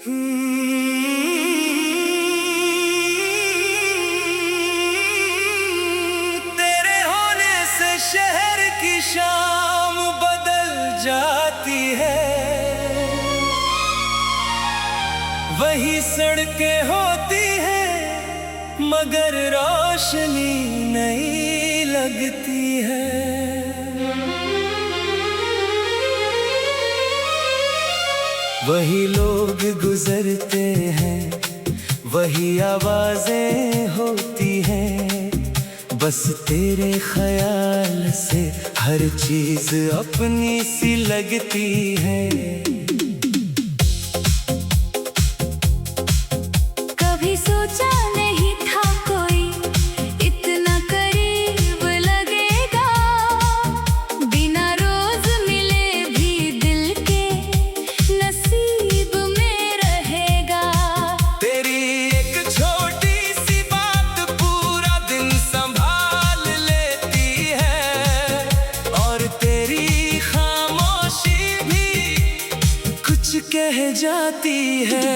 तेरे होने से शहर की शाम बदल जाती है। वही सड़कें होती हैं मगर रोशनी नहीं लगती है। वही लोग गुजरते हैं, वही आवाजें होती हैं। बस तेरे ख्याल से हर चीज अपनी सी लगती है। कभी सोचा नहीं था कोई इतना करीब लगेगा। बिना रोज मिले भी दिल के नसीब में रहेगा। तेरी एक छोटी सी बात पूरा दिन संभाल लेती है, और तेरी खामोशी भी कुछ कह जाती है।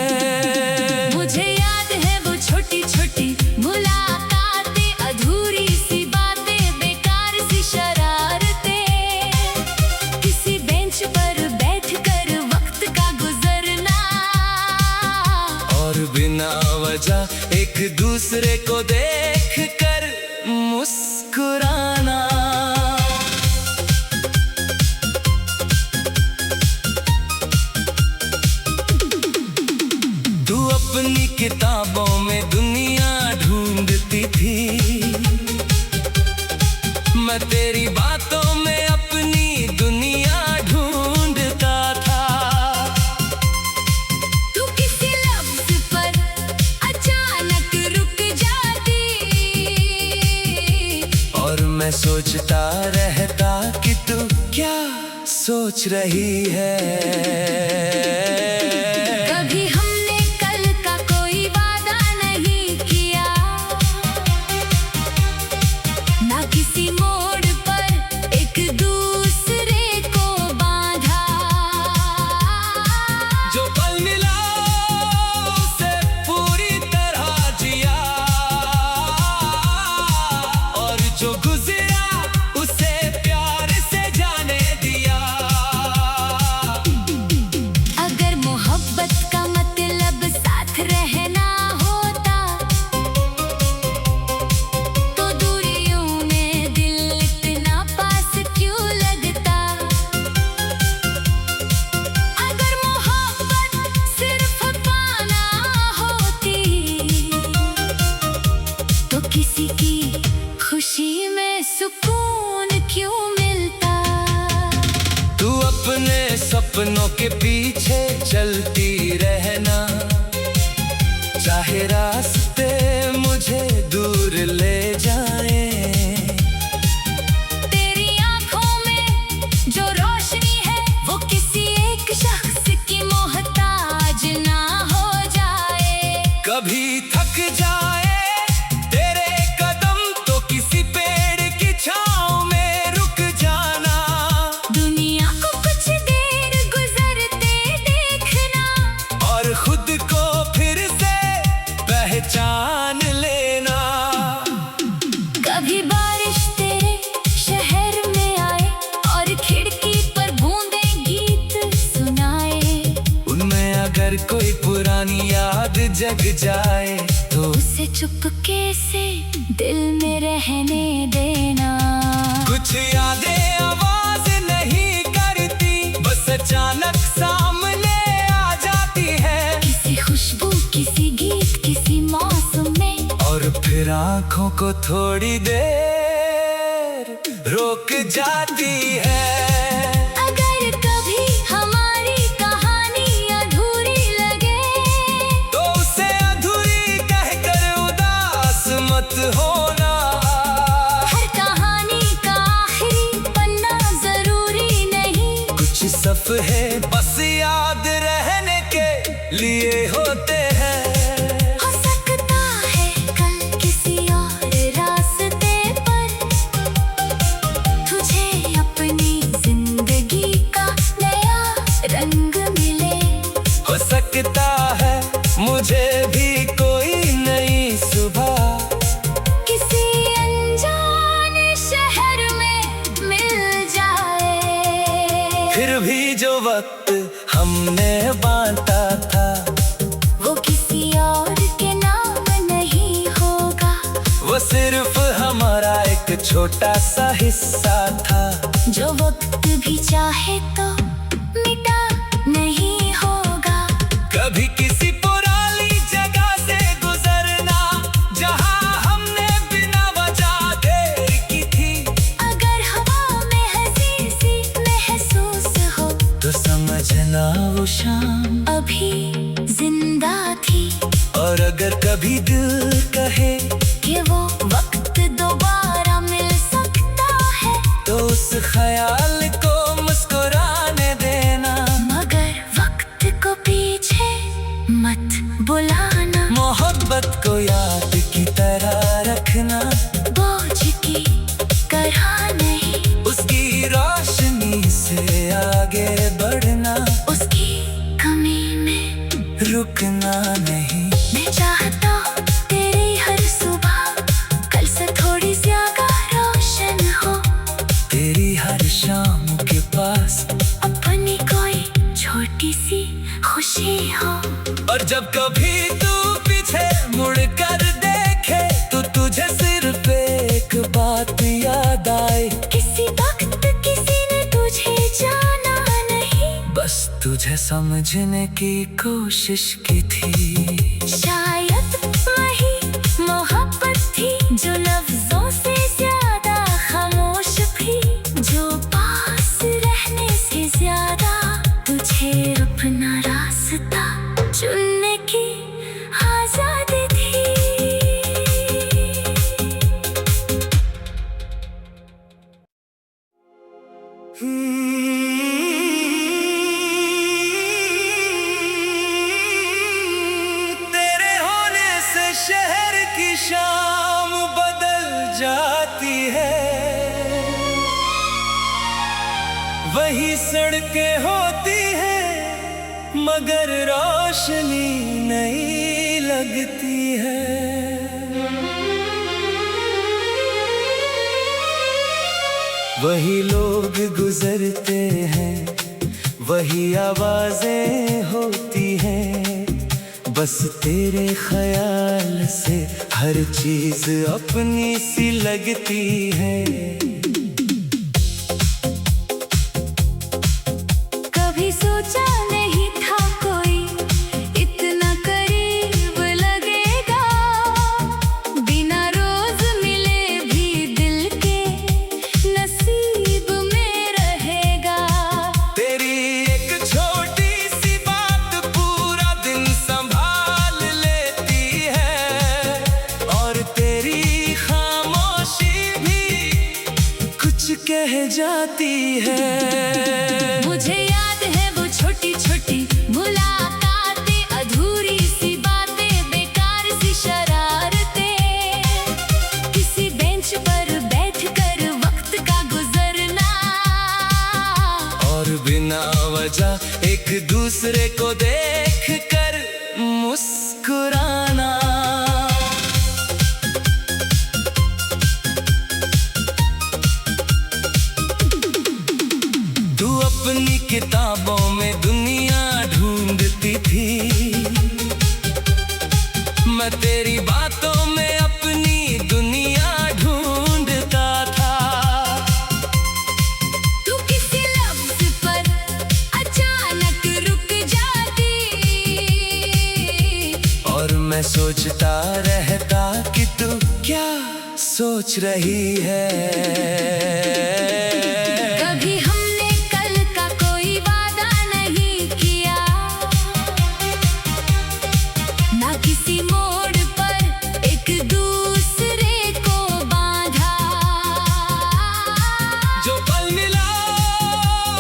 मुझे याद है वो छोटी छोटी मुलाकातें, अधूरी सी बातें, बेकार सी शरारतें। किसी बेंच पर बैठकर वक्त का गुजरना, और बिना वजह एक दूसरे को देख कर मुस्कुराना। तू अपनी किताबों में दुनिया ढूंढती थी, मैं तेरी बातों में अपनी दुनिया ढूंढता था। तू किसी लफ्ज पर अचानक रुक जाती, और मैं सोचता रहता कि तू क्या सोच रही है। कभी हमने कल का कोई वादा नहीं किया, ना किसी मोड़ पर एक दूसरे को बांधा। जो पल मिला उसे पूरी तरह जिया, और जो गुजरा उसे प्यार से जाने दिया। अगर मोहब्बत का मतलब साथ रहना होता, तो दूरियों में दिल इतना पास क्यों लगता। अगर मोहब्बत सिर्फ पाना होती, तो किसी की खुशी में सुकून क्यों मिलता। तू अपने सपनों के पीछे चलती रहना, चाहे रास्ते मुझे दूर ले जाएं। तेरी आंखों में जो रोशनी है, वो किसी एक शख्स की मोहताज ना हो जाए। कभी थक जाए तेरे कदम तो किसी पेड़ की छांव में रुक जाना। दुनिया को कुछ देर गुजरते देखना, और खुद को फिर से पहचान लेना। कभी बारिश तेरे शहर में आए, और खिड़की पर बूंदे गीत सुनाए। उनमें अगर कोई पुरानी याद जग जाए, तो उसे चुपके से दिल में रहने देना। कुछ यादें आवाज नहीं करती, बस अचानक सामने आ जाती है। किसी खुशबू, किसी गीत, किसी मौसम में, और फिर आंखों को थोड़ी देर रोक जाती है। अगर कभी हमारी कहानी अधूरी लगे, तो उसे अधूरी कहकर उदास मत होना। हर कहानी का आखिरी पन्ना जरूरी नहीं। कुछ सफ़े बस याद रहने के लिए होते हैं। हो सकता है कल किसी और रास्ते पर तुझे अपनी जिंदगी का नया रंग मिले। हो सकता सकता है मुझे भी कोई नई सुबह। किसी अनजान शहर में मिल जाए, फिर भी जो वक्त हमने बांटा था वो किसी और के नाम नहीं होगा। वो सिर्फ हमारा एक छोटा सा हिस्सा था, जो वक्त भी चाहे तो मिटा नहीं होगा। कभी किसी पुरानी जगह से गुजरना जहां हमने बिना वजह देर की थी। अगर हवा में हंसी सी महसूस हो तो समझना वो शाम अभी जिंदा थी। और अगर कभी दिल कहे कि वो वक्त दोबारा मिल सकता है, तो उस ख्याल को मुस्कुराने देना। मगर वक्त को पीछे मत बुलाना। मोहब्बत को याद की तरह रखना, बोझ की तरह नहीं, उसकी रोशनी से आगे बढ़ना, उसकी कमी में रुकना नहीं। मैं चाहता हूँ तेरी हर सुबह कल से थोड़ी ज्यादा रोशन हो। तेरी हर शाम के पास अपनी कोई छोटी सी खुशी हो। और जब कभी तू पीछे मुड़ कर देखे तो तुझे सिर्फ एक बात याद आए। किसी वक्त किसी ने तुझे जाना नहीं, बस तुझे समझने की कोशिश की थी। शायद वही मोहब्बत थी जो लफ्जों से ज्यादा खामोश थी, जो पास रहने से ज्यादा तुझे अपना रास्ता चुनने की आजादी थी। तेरे होने से शहर की शाम बदल जाती है। वही सड़कें होती हैं मगर रोशनी नहीं लगती है। वही लोग गुजरते हैं, वही आवाजें होती हैं। बस तेरे ख्याल से हर चीज अपनी सी लगती है। कभी सोचा नहीं था कोई इतना करीब लगेगा, बिना रोज मिले भी दिल के नसीब में रहेगा। तेरी एक छोटी सी बात पूरा दिन संभाल लेती है, और तेरी खामोशी भी कुछ कह जाती है। मुझे याद है वो छोटी छोटी मुलाकातें, अधूरी सी बातें, बेकार सी शरारतें। किसी बेंच पर बैठकर वक्त का गुजरना, और बिना वजह एक दूसरे को देख कर मुस्कुराना। तू अपनी किताबों में दुनिया ढूंढती थी, मैं तेरी बातों में अपनी दुनिया ढूंढता था। तू किसी लफ्ज पर अचानक रुक जाती, और मैं सोचता रहता कि तू क्या सोच रही है। कभी हमने कल का कोई वादा नहीं किया, ना किसी मोड़ पर एक दूसरे को बांधा। जो पल मिला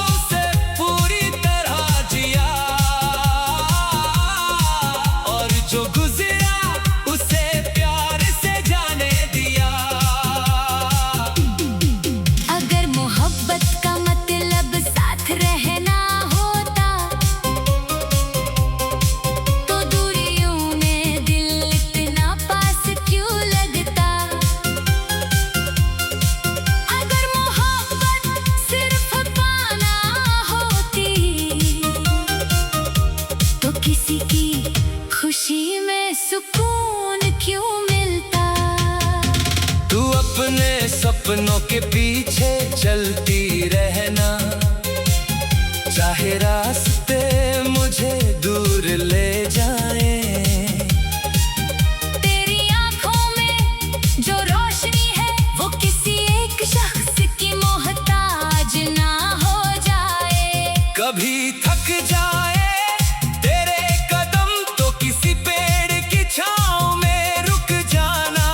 उसे पूरी तरह जिया, और जो गुजरा उसे प्यार से जाने दिया। अगर किसी की खुशी में सुकून क्यों मिलता। तू अपने सपनों के पीछे चलती रहना, चाहे रास्ते मुझे दूर ले जाए। तेरी आंखों में जो रोशनी है वो किसी एक शख्स की मोहताज ना हो जाए। कभी थक जाए तेरे कदम तो किसी पेड़ की छांव में रुक जाना।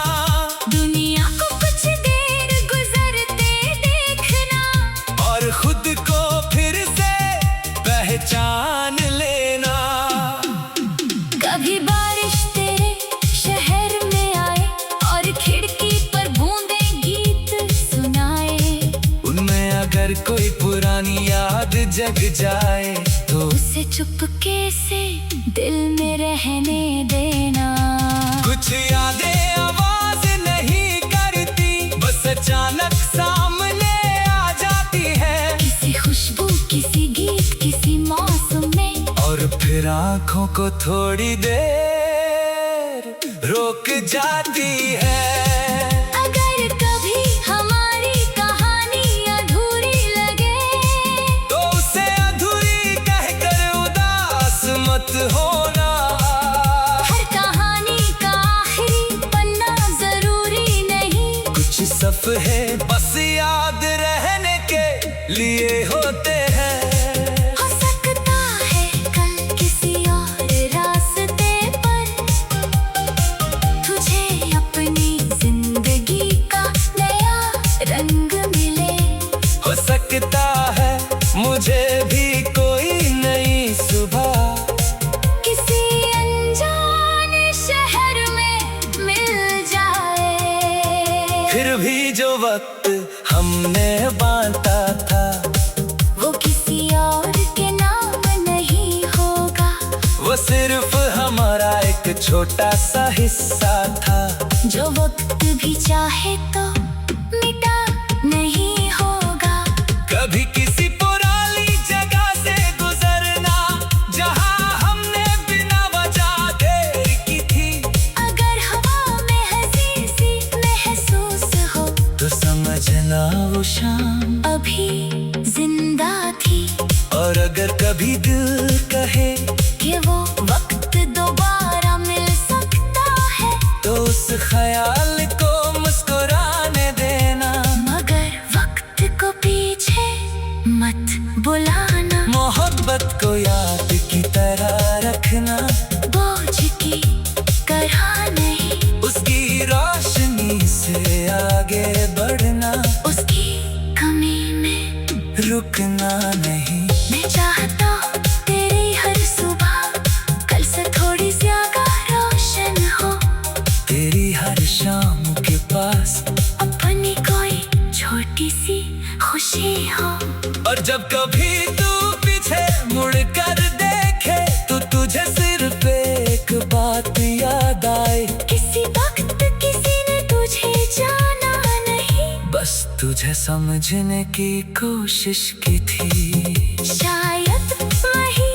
दुनिया को कुछ देर गुजरते देखना और खुद को फिर से पहचान लेना। कभी बारिश तेरे शहर में आए और खिड़की पर बूंदें गीत सुनाए। उनमें अगर कोई पुरानी याद जग जाए तो उसे चुपके से दिल में रहने देना। कुछ यादें आवाज नहीं करती, बस अचानक सामने आ जाती है। किसी खुशबू किसी गीत किसी मौसम में और फिर आंखों को थोड़ी देर रोक जाती है। अगर कभी हमारी कहानी अधूरी लगे तो उसे अधूरी कहकर उदास मत होना। हर कहानी का आखिरी पन्ना जरूरी नहीं। कुछ सफ़े बस याद रहने के लिए होते हैं। हो सकता है कल किसी और रास्ते पर तुझे अपनी जिंदगी का नया रंग मिले। हो सकता है मुझे भी कोई नई सुबह किसी अनजान शहर में मिल जाए। फिर भी जो वक्त हमने बांटा था वो किसी और के नाम नहीं होगा। वो सिर्फ हमारा एक छोटा सा हिस्सा था। जो वक्त भी चाहे तो मिटा नहीं होगा। कभी किसी पुरानी जगह से गुजरना जहां हमने बिना वजह देर की थी। अगर हवा में हंसी सी महसूस हो तो समझना वो शाम अभी जिंदा थी। और अगर कभी दिल कहे कि वो वक्त दोबारा मिल सकता है तो उस ख्याल को मुस्कुराने देना। मगर वक्त को पीछे मत बुलाना। मोहब्बत को याद की तरह रखना, बोझ की तरह नहीं। उसकी रोशनी से आगे बढ़ना, उसकी कमी में रुकना नहीं। मैं चाहता हूँ तेरी हर सुबह कल से थोड़ी ज्यादा रोशन हो। तेरी हर शाम के पास अपनी कोई छोटी सी खुशी हो। और जब कभी तू पीछे मुड़ कर देखे तो तुझे सिर्फ एक बात याद आए। किसी वक्त किसी ने तुझे जाना नहीं, बस तुझे समझने की कोशिश की थी। शायद वही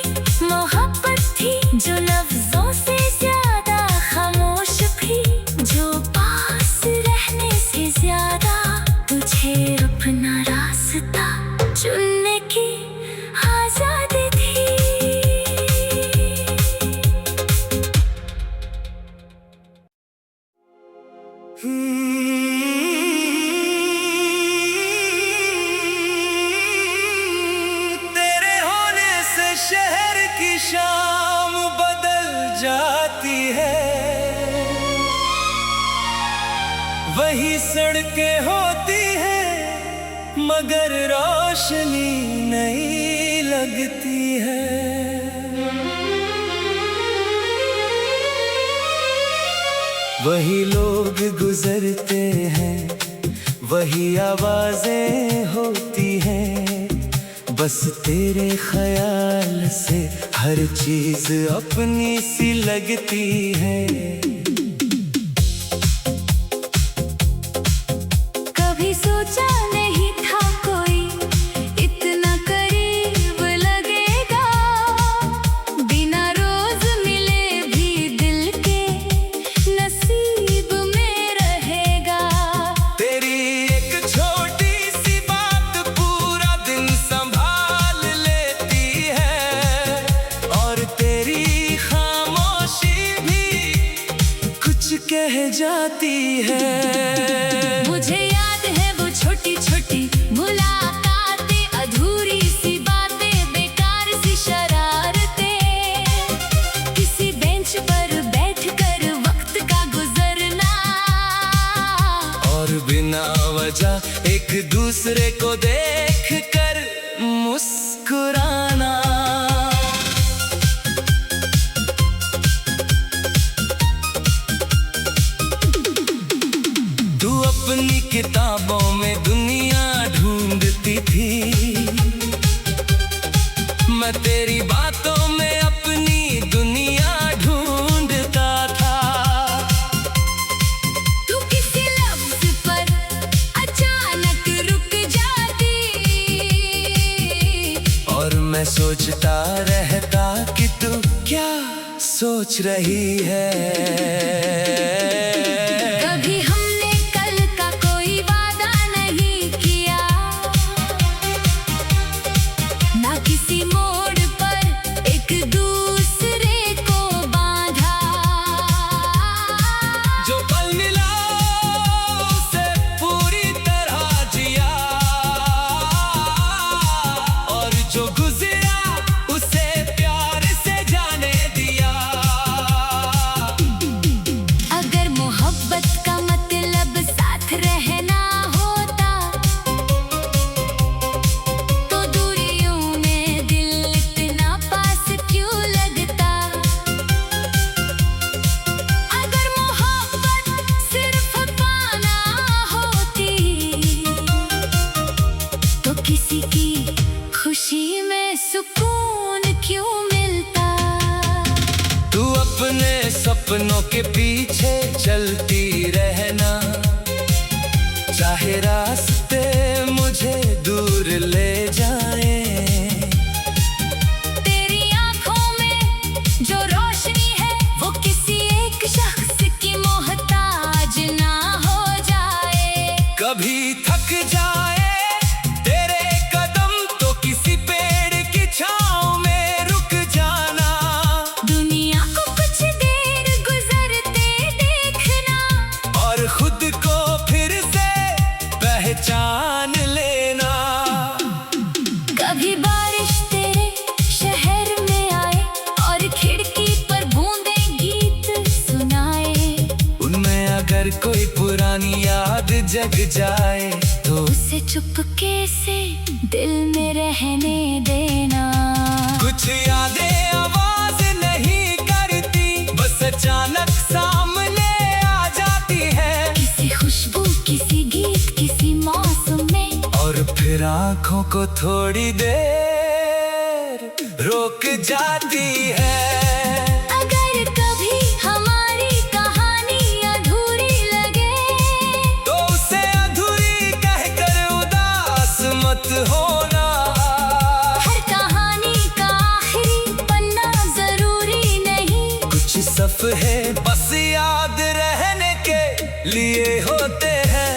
मोहब्बत थी जो लफ्जों से ज्यादा खामोश थी। जो पास रहने से ज्यादा तुझे अपना रास्ता चुनने की आजादी थी। तेरे होने से शहर की शाम बदल जाती है। वही सड़कें होती हैं मगर रोशनी नहीं लगती है। वही लोग गुजरते हैं, वही आवाजें होती हैं। बस तेरे ख्याल से हर चीज अपनी सी लगती है। कभी सोचा नहीं था कोई इतना करीब लगेगा। बिना रोज जाती है। मुझे याद है वो छोटी छोटी मुलाकातें, अधूरी सी बातें, बेकार सी शरारतें, किसी बेंच पर बैठकर वक्त का गुजरना, और बिना वजह एक दूसरे को देख कर मुस्कुराना। तू अपनी किताबों में दुनिया ढूंढती थी, मैं तेरी बातों में अपनी दुनिया ढूंढता था। तू किसी लफ्ज पर अचानक रुक जाती, और मैं सोचता रहता कि तू क्या सोच रही है। कभी हमने कल का कोई वादा नहीं किया, ना किसी मोड़ पर एक दूसरे को बांधा। जो पल मिला उसे पूरी तरह जिया, और जो गुजरा उसे प्यार से जाने दिया। अगर मोहब्बत का मतलब साथ रहना होता, तो दूरियों में दिल इतना पास क्यों लगता। अगर मोहब्बत सिर्फ पाना होती, तो किसी की खुशी में सुकून क्यों मिलता। तू अपने सपनों के पीछे चलती रहना, चाहे रास्ते मुझे दूर ले जाए। तेरी आंखों में जो रोशनी है, वो किसी एक शख्स की मोहताज ना हो जाए। कभी थक जाए तेरे कदम तो किसी पेड़ की छांव में रुक जाना, दुनिया को कुछ देर गुजरते देखना, और खुद को फिर से पहचान लेना। कभी बारिश तेरे शहर में आए, और खिड़की पर बूंदें गीत सुनाए, उनमें अगर कोई पुरानी याद जग जाए, तो उसे चुपके से दिल में रहने देना। कुछ यादें आवाज नहीं करती, बस अचानक सामने आ जाती है, किसी खुशबू, किसी गीत, किसी मौसम में, और फिर आंखों को थोड़ी देर रोक जाती है। अगर कभी हमारी कहानी अधूरी लगे, तो उसे अधूरी कहकर उदास मत होना। हर कहानी का आखिरी पन्ना जरूरी नहीं, कुछ सफ़े बस याद रहने के लिए होते हैं।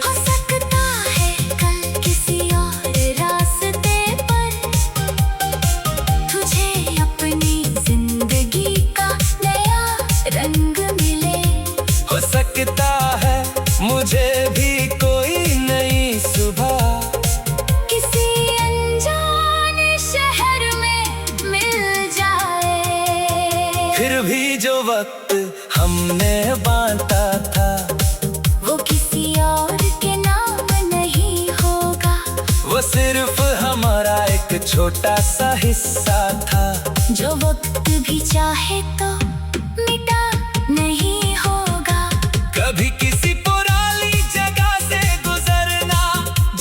हो सकता है कल किसी और रास्ते पर तुझे अपनी जिंदगी का नया रंग मिले। हो सकता है मुझे भी कोई नई सुबह किसी अनजान शहर में मिल जाए। फिर भी जो वक्त हमने बांटा था, वो किसी और के नाम नहीं होगा, वो सिर्फ हमारा एक छोटा सा हिस्सा था। जो वक्त भी चाहे तो मिटा नहीं होगा। कभी किसी पुरानी जगह से गुजरना,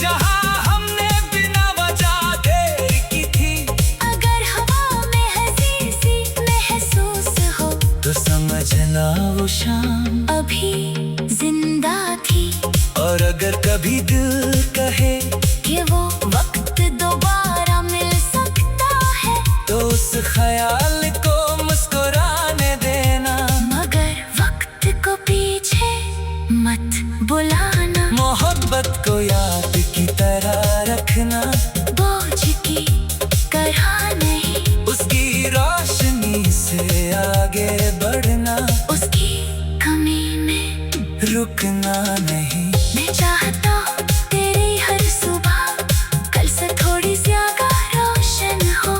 जहां हमने बिना वजह देर की थी। अगर हवा में हंसी सी महसूस हो, तो समझना वो शाम अभी जिंदा थी। और अगर कभी दिल कहे कि वो वक्त दोबारा मिल सकता है, तो उस ख्याल को मुस्कुराने देना। मगर वक्त को पीछे मत बुलाना। मोहब्बत को याद की तरह रखना, बोझ की तरह नहीं, उसकी रोशनी से आगे बढ़ना। उसकी कमी में रुकना नहीं। मैं चाहता हूँ तेरी हर सुबह कल से थोड़ी ज्यादा रोशन हो।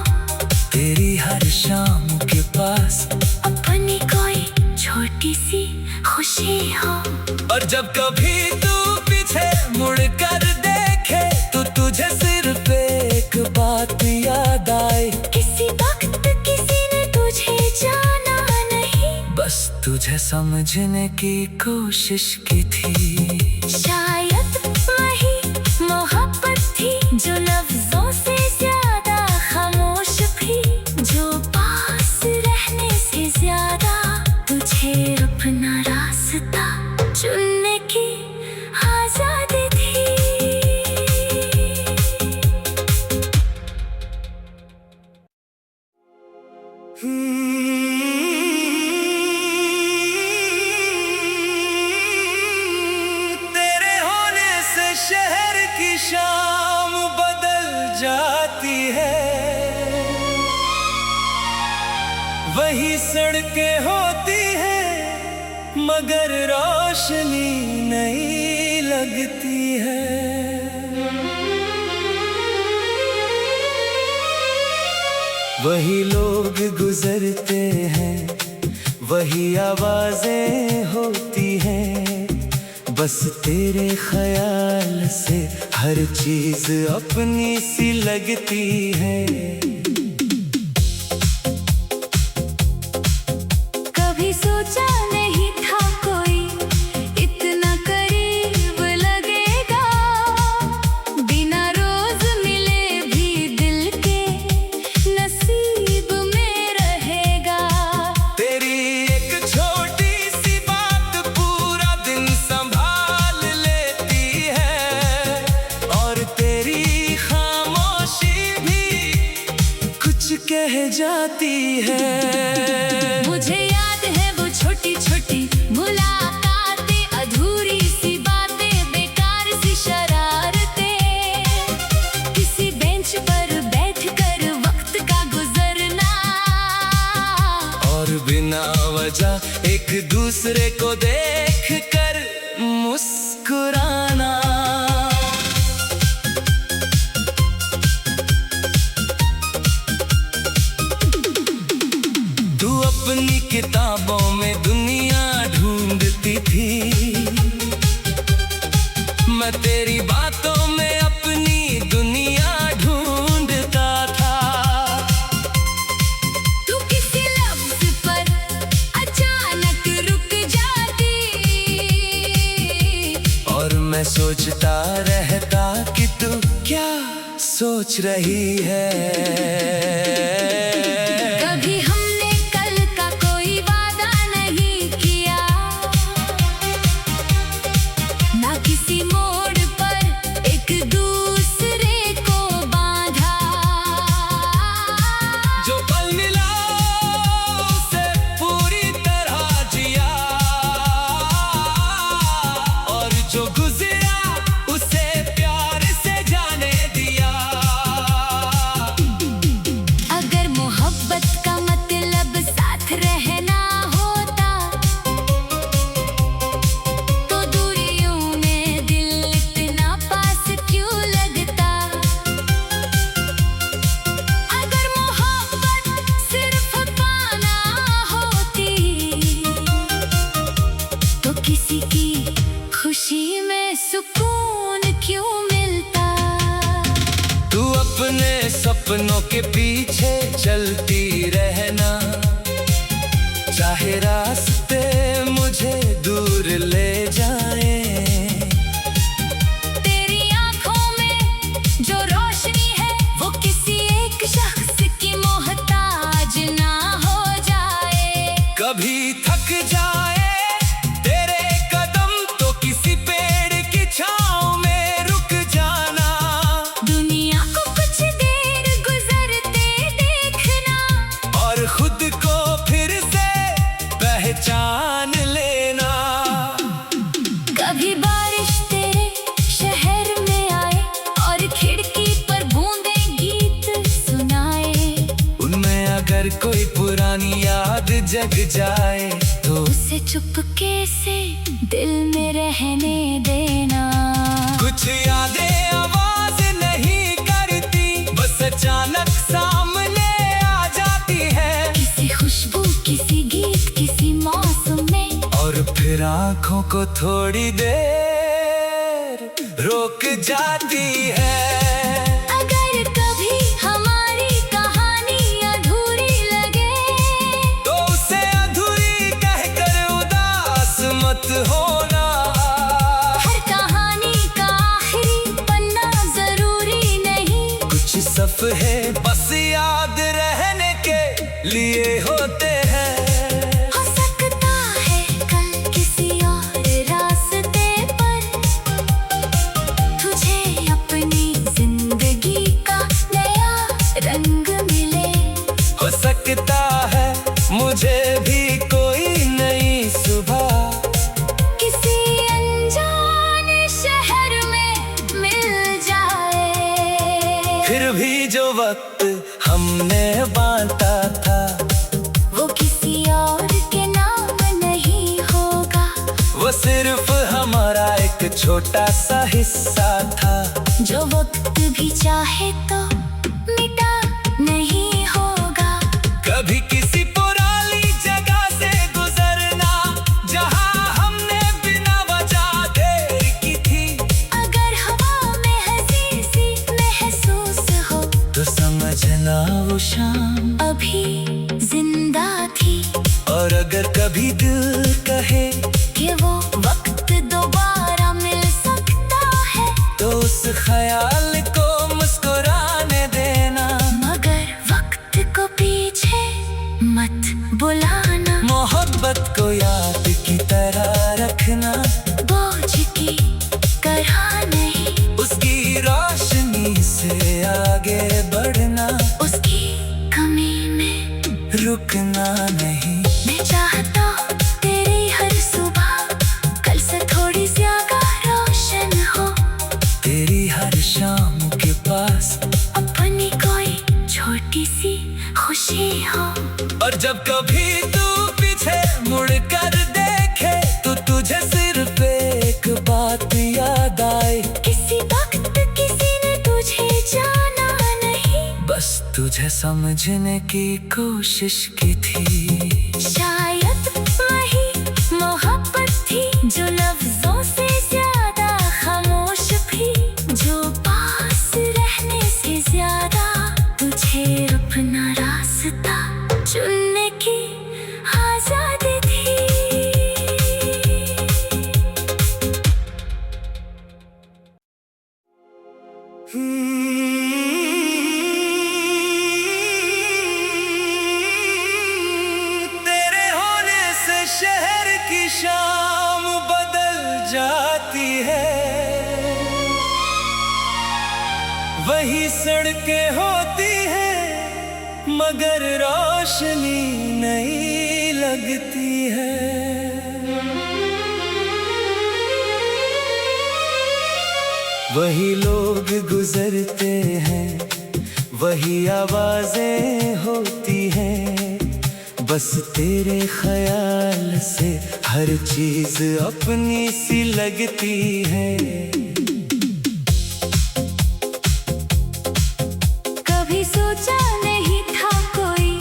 तेरी हर शाम के पास अपनी कोई छोटी सी खुशी हो। और जब कभी तू पीछे मुड़ कर देखे तो तुझे सिर्फ एक बात याद आए। किसी वक्त किसी ने तुझे जाना नहीं, बस तुझे समझने की कोशिश की थी। शायद वही मोहब्बत थी जो लफ्जों से ज्यादा खामोश थी, जो पास रहने से ज्यादा तुझे अपना रास्ता चुनने की आजादी थी। तेरे होने से शहर की शाम बदल जाती है। वही सड़कें होती हैं मगर रोशनी नहीं लगती है। वही लोग गुजरते हैं, वही आवाजें होती हैं। बस तेरे ख्याल से हर चीज अपनी सी लगती है। कभी सोचा नहीं था कोई इतना करीब लगेगा, बिना रोज मिले भी दिल के नसीब में रहेगा। तेरी एक छोटी सी बात पूरा दिन संभाल लेती है, और तेरी खामोशी भी कुछ कह जाती है। मुझे याद है वो छोटी छोटी मुलाकातें, अधूरी सी बातें, बेकार सी शरारतें, किसी बेंच पर बैठकर वक्त का गुजरना, और बिना वजह एक दूसरे को देख कर मुस्कुराना। तू अपनी किताबों में दुनिया ढूंढती थी, मैं तेरी बातों में अपनी दुनिया ढूंढता था। तू किसी लफ्ज पर अचानक रुक जाती, और मैं सोचता रहता कि तू क्या सोच रही है। कभी हमने कल का कोई वादा नहीं किया, ना किसी मोड़ पर एक दूसरे को बांधा। जो पल मिला उसे पूरी तरह जिया, और जो गुजरा उसे प्यार से जाने दिया। अगर मोहब्बत का मतलब साथ रहना होता, तो दूरियों में दिल इतना पास क्यों लगता। अगर मोहब्बत सिर्फ पाना होती, तो किसी की खुशी में सुकून क्यों मिलता। तू अपने सपनों के पीछे चलती रहना, चाहे रास्ते मुझे दूर ले जाए। तेरी आंखों में जो रोशनी है, वो किसी एक शख्स की मोहताज ना हो जाए। कभी थक जाए तेरे कदम तो किसी पेड़ की छांव में रुक जाना। दुनिया को कुछ देर गुजरते देखना, और खुद को फिर से पहचान लेना। कभी बारिश तेरे शहर में आए, और खिड़की पर बूंदे गीत सुनाए। उनमें अगर कोई पुरानी याद जग जाए तो उसे चुपके से दिल में रहने देना। कुछ यादें आवाज नहीं करती, बस अचानक सामने आ जाती है। किसी खुशबू, किसी गीत, किसी मौसम में, और फिर आंखों को थोड़ी देर रोक जाती है। अगर कभी हमारी कहानी अधूरी लगे तो उसे अधूरी कहकर उदास मत होना। हर कहानी का आखिरी पन्ना जरूरी नहीं। कुछ सफ़े बस याद रहने के लिए होते हैं। हो सकता है कल किसी और रास्ते पर तुझे अपनी जिंदगी का नया रंग मिले। हो सकता है मुझे भी कोई नई सुबह किसी अनजान शहर में मिल जाए। फिर भी जो वक्त हमने बांटा था वो किसी और के नाम नहीं होगा। वो सिर्फ हमारा एक छोटा सा हिस्सा था। जो वक्त भी चाहे तो मिटा नहीं होगा। कभी किसी पुरानी जगह से गुजरना जहां हमने बिना वजह देर की थी। अगर हवा में हंसी सी महसूस हो तो समझना वो शाम अभी जिंदा थी। और अगर कभी दिल कहे कि वो वक्त दोबारा मिल सकता है तो उस ख्याल को मुस्कुराने देना। मगर वक्त को पीछे मत बुलाना। मोहब्बत को याद की तरह रखना, बोझ की तरह नहीं। उसकी रोशनी से आगे बढ़ना, उसकी कमी में रुकना नहीं। मैं चाहता हूँ तेरी हर सुबह कल से थोड़ी ज्यादा रोशन हो। तेरी हर शाम के पास अपनी कोई छोटी सी खुशी हो। और जब कभी तू पीछे मुड़ कर देखे तो तुझे सिर्फ एक बात याद आए। किसी वक्त किसी ने तुझे जाना नहीं, बस तुझे समझने की कोशिश की थी। शायद वही मोहब्बत थी जो लफ्जों से ज्यादा खामोश थी। जो पास रहने से ज्यादा तुझे अपना रास्ता चुनने की आजादी थी। तेरे होने से शहर की शाम बदल जाती है। वही सड़कें होती हैं मगर रोशनी नहीं लगती है। वही लोग गुजरते हैं, वही आवाजें होती हैं। बस तेरे ख्याल से हर चीज अपनी सी लगती है। कभी सोचा नहीं था कोई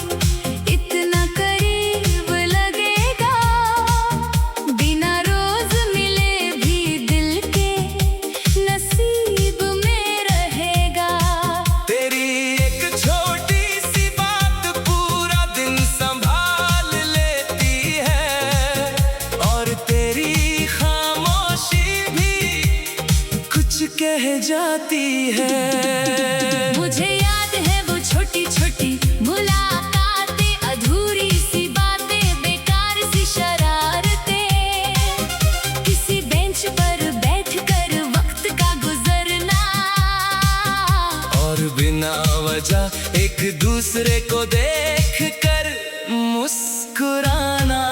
इतना करीब लगेगा। बिना रोज मिले भी दिल के नसीब में रहेगा। तेरी एक छोटी सी बात पूरा दिन संभाल लेती है। और तेरी खामोशी भी कुछ कह जाती है। मुझे याद है वो छोटी छोटी मुलाकातें, अधूरी सी बातें, बेकार सी शरारतें। किसी बेंच पर बैठकर वक्त का गुजरना और बिना वजह एक दूसरे को देख कर मुस्कुराना।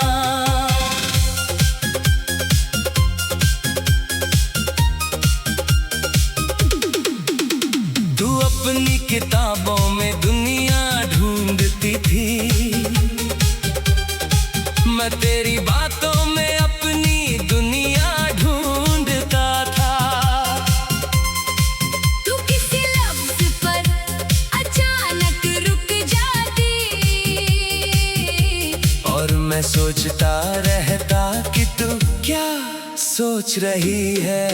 तू अपनी किताबों में दुनिया ढूंढती थी, मैं तेरी बातों में अपनी दुनिया ढूंढता था। तू किसी लफ्ज पर अचानक रुक जाती और मैं सोचता रहता कि तू क्या सोच रही है।